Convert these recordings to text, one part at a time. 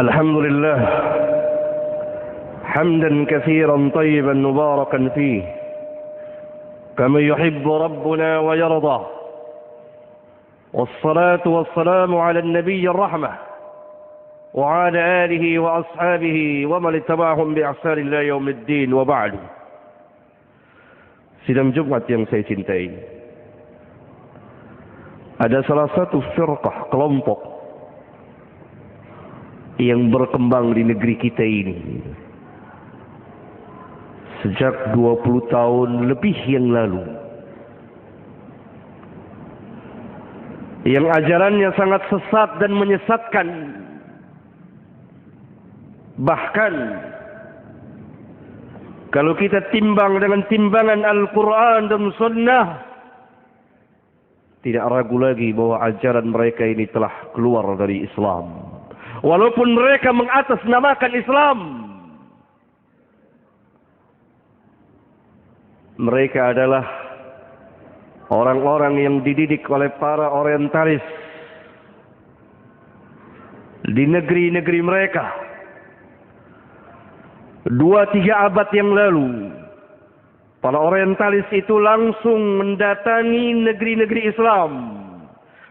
الحمد لله حمدا كثيرا طيبا مباركا فيه كما يحب ربنا ويرضى، والصلاة والسلام على النبي الرحمة وعلى آله وأصحابه ومن اتبعهم بإحسان إلى يوم الدين. وبعد. Sidang Jumat yang saya cintai, ada salah satu firqah, kelompok yang berkembang di negeri kita ini sejak 20 tahun lebih yang lalu, yang ajarannya sangat sesat dan menyesatkan. Bahkan kalau kita timbang dengan timbangan Al-Quran dan Sunnah, tidak ragu lagi bahwa ajaran mereka ini telah keluar dari Islam. Walaupun mereka mengatasnamakan Islam, mereka adalah orang-orang yang dididik oleh para orientalis di negeri-negeri mereka. 2-3 abad yang lalu, para orientalis itu langsung mendatangi negeri-negeri Islam,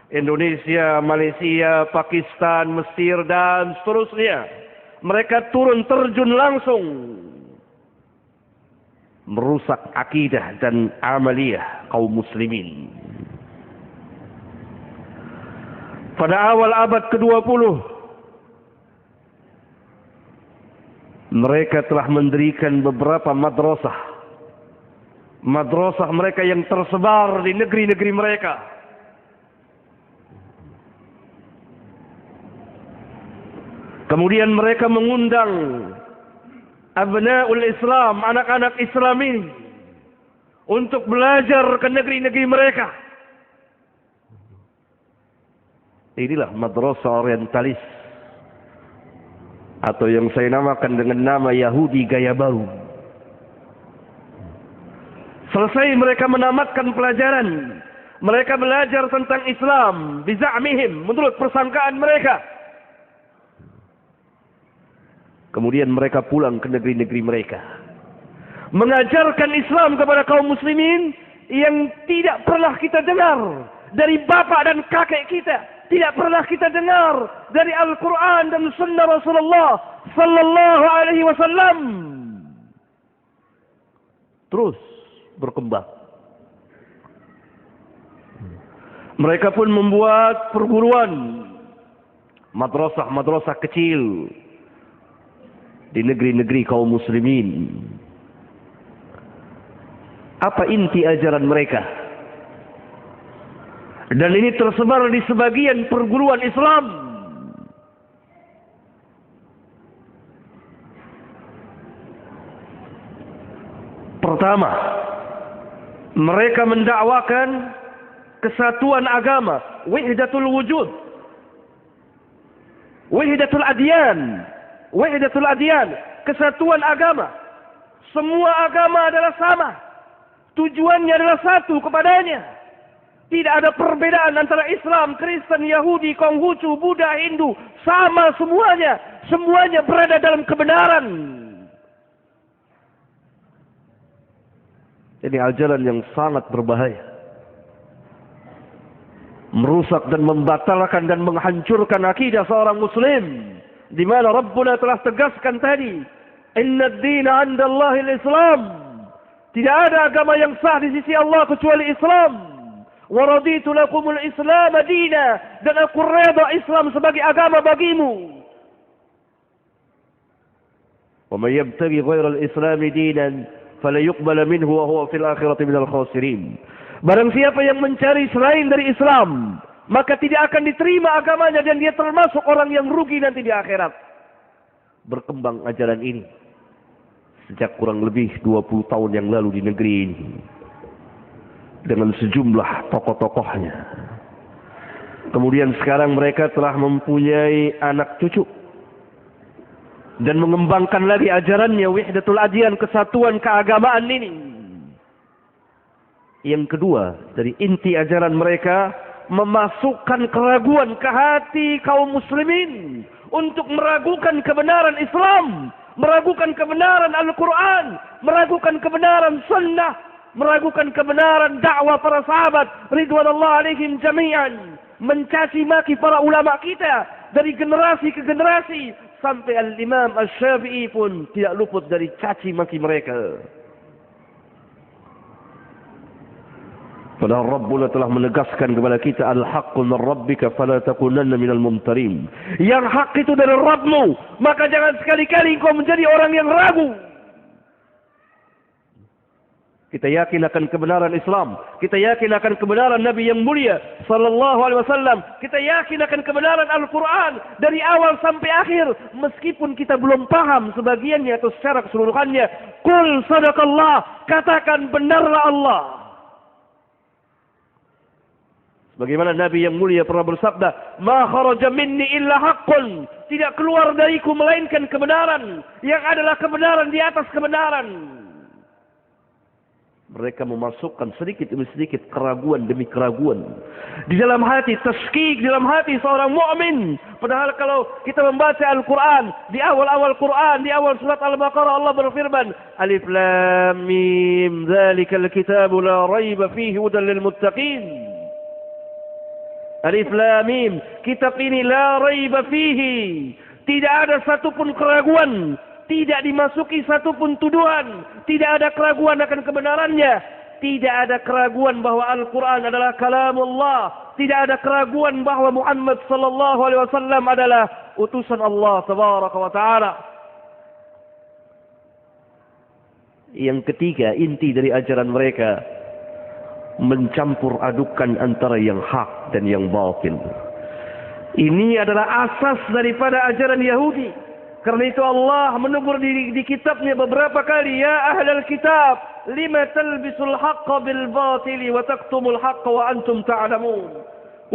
Indonesia, Malaysia, Pakistan, Mesir, dan seterusnya. Mereka turun terjun langsung merusak akidah dan amaliyah kaum muslimin. Pada awal abad ke-20, mereka telah mendirikan beberapa madrasah. Madrasah mereka yang tersebar di negeri-negeri mereka. Kemudian mereka mengundang abnaul Islam, anak-anak Islam ini, untuk belajar ke negeri-negeri mereka. Inilah madrasah orientalis, atau yang saya namakan dengan nama Yahudi gaya baru. Selesai mereka menamatkan pelajaran, mereka belajar tentang Islam biza'mihim, menurut persangkaan mereka. Kemudian mereka pulang ke negeri-negeri mereka, mengajarkan Islam kepada kaum muslimin yang tidak pernah kita dengar dari bapak dan kakek kita, tidak pernah kita dengar dari Al-Quran dan Sunnah Rasulullah Sallallahu Alaihi Wasallam. Terus berkembang. Mereka pun membuat perguruan, madrasah-madrasah kecil di negeri-negeri kaum muslimin. Apa inti ajaran mereka? Dan ini tersebar di sebagian perguruan Islam. Pertama, mereka mendakwakan kesatuan agama, wahdatul wujud, wahdatul adyan, wahdatul adyan, kesatuan agama. Semua agama adalah sama, tujuannya adalah satu kepadanya. Tidak ada perbedaan antara Islam, Kristen, Yahudi, Konghucu, Buddha, Hindu. Sama semuanya. Semuanya berada dalam kebenaran. Ini ajaran yang sangat berbahaya. Merusak dan membatalkan dan menghancurkan akidah seorang muslim. Di mana Rabbuna telah tegaskan tadi, Inna ad-dina 'inda Allahil Islam. Tidak ada agama yang sah di sisi Allah kecuali Islam. Waraditu lakumul Islam dina, dan aku redha Islam sebagai agama bagimu. Wa may yabtaghi ghayra al-Islam dinan fala yuqbal minhu wa huwa fil akhirati minal khasirin. Barang siapa yang mencari selain dari Islam, maka tidak akan diterima agamanya dan dia termasuk orang yang rugi nanti di akhirat. Berkembang ajaran ini sejak kurang lebih 20 tahun yang lalu di negeri ini, dengan sejumlah tokoh-tokohnya. Kemudian sekarang mereka telah mempunyai anak cucu dan mengembangkan lagi ajarannya, wahdatul adyan, kesatuan keagamaan ini. Yang kedua, dari inti ajaran mereka, memasukkan keraguan ke hati kaum muslimin untuk meragukan kebenaran Islam, meragukan kebenaran Al-Quran, meragukan kebenaran Sunnah, meragukan kebenaran dakwah para sahabat ridwanullah alaihim jami'an, mencaci maki para ulama kita dari generasi ke generasi, sampai Al-Imam Asy-Syafi'i pun tidak luput dari caci maki mereka. Padahal Rabbuna telah menegaskan kepada kita, al-haqqu min rabbika fala takunanna minal mumtarin. Yang hak itu dari Rabbmu, maka jangan sekali-kali engkau menjadi orang yang ragu. Kita yakin akan kebenaran Islam, kita yakin akan kebenaran Nabi yang mulia sallallahu alaihi wasallam, kita yakin akan kebenaran Al-Qur'an dari awal sampai akhir, meskipun kita belum paham sebagiannya atau secara keseluruhannya. Qul sadaqallah, katakan benarlah Allah. Bagaimana Nabi yang mulia pernah bersabda, "Ma kharaja minni illa haqqun." Tidak keluar dariku melainkan kebenaran, yang adalah kebenaran di atas kebenaran. Mereka memasukkan sedikit demi sedikit keraguan demi keraguan di dalam hati, taskik di dalam hati seorang mukmin. Padahal kalau kita membaca Al-Quran, di awal-awal Quran, di awal surat Al-Baqarah, Allah berfirman, Alif Lam Mim, Dzalikal kitabu la raiba fihi hudan lil muttaqin. Alif Lam Mim, kitab ini la raiba fihi, tidak ada satupun keraguan, tidak dimasuki satupun tuduhan, tidak ada keraguan akan kebenarannya, tidak ada keraguan bahwa Al-Quran adalah kalamullah, tidak ada keraguan bahwa Muhammad sallallahu alaihi wasallam adalah utusan Allah tabaraka wa taala. Yang ketiga, inti dari ajaran mereka mencampur adukan antara yang hak dan yang batil. Ini adalah asas daripada ajaran Yahudi. Karena itu Allah menegur di kitabnya beberapa kali, ya ahlal kitab, lima talbisul haqqa bil batili wa taktumul haqqa wa antum ta'lamun.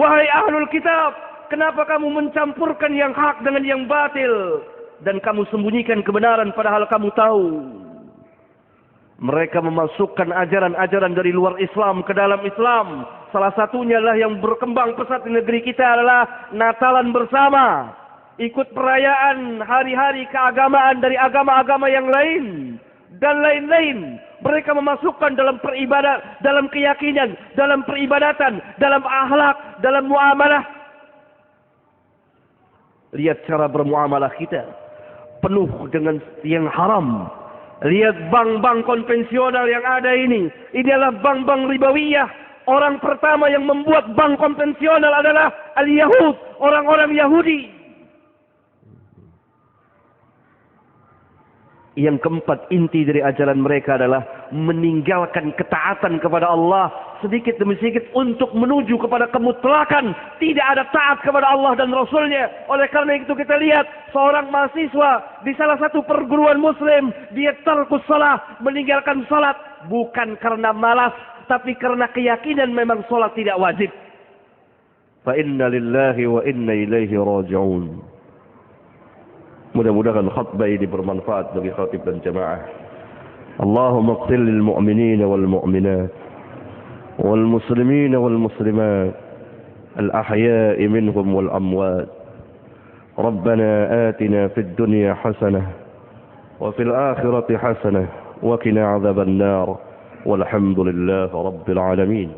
Wahai ahlul kitab, kenapa kamu mencampurkan yang hak dengan yang batil dan kamu sembunyikan kebenaran padahal kamu tahu? Mereka memasukkan ajaran-ajaran dari luar Islam ke dalam Islam. Salah satunya lah yang berkembang pesat di negeri kita adalah Natalan bersama. Ikut perayaan hari-hari keagamaan dari agama-agama yang lain. Dan lain-lain. Mereka memasukkan dalam peribadat, dalam keyakinan, dalam peribadatan, dalam akhlak, dalam muamalah. Lihat cara bermuamalah kita. Penuh dengan yang haram. Lihat bank-bank konvensional yang ada ini. Ini adalah bank-bank ribawiyah. Orang pertama yang membuat bank konvensional adalah al-Yahud. Orang-orang Yahudi. Yang keempat, inti dari ajaran mereka adalah meninggalkan ketaatan kepada Allah sedikit demi sedikit untuk menuju kepada kemutlakan. Tidak ada taat kepada Allah dan Rasulnya. Oleh karena itu kita lihat seorang mahasiswa di salah satu perguruan muslim, dia tarkus salat, meninggalkan salat bukan karena malas, tapi karena keyakinan memang salat tidak wajib. Fa inna lillahi wa inna ilaihi raji'un. Mudah-mudahan khutbah ini bermanfaat bagi khatib dan jamaah. Allahumma ighfir lil mu'minina wal mu'minat wal muslimina wal muslimat al ahya'i minhum wal amwat. Rabbana atina fid dunya hasanah wa fil akhirati hasanah wa qina adzaban nar. Walhamdulillahi rabbil alamin.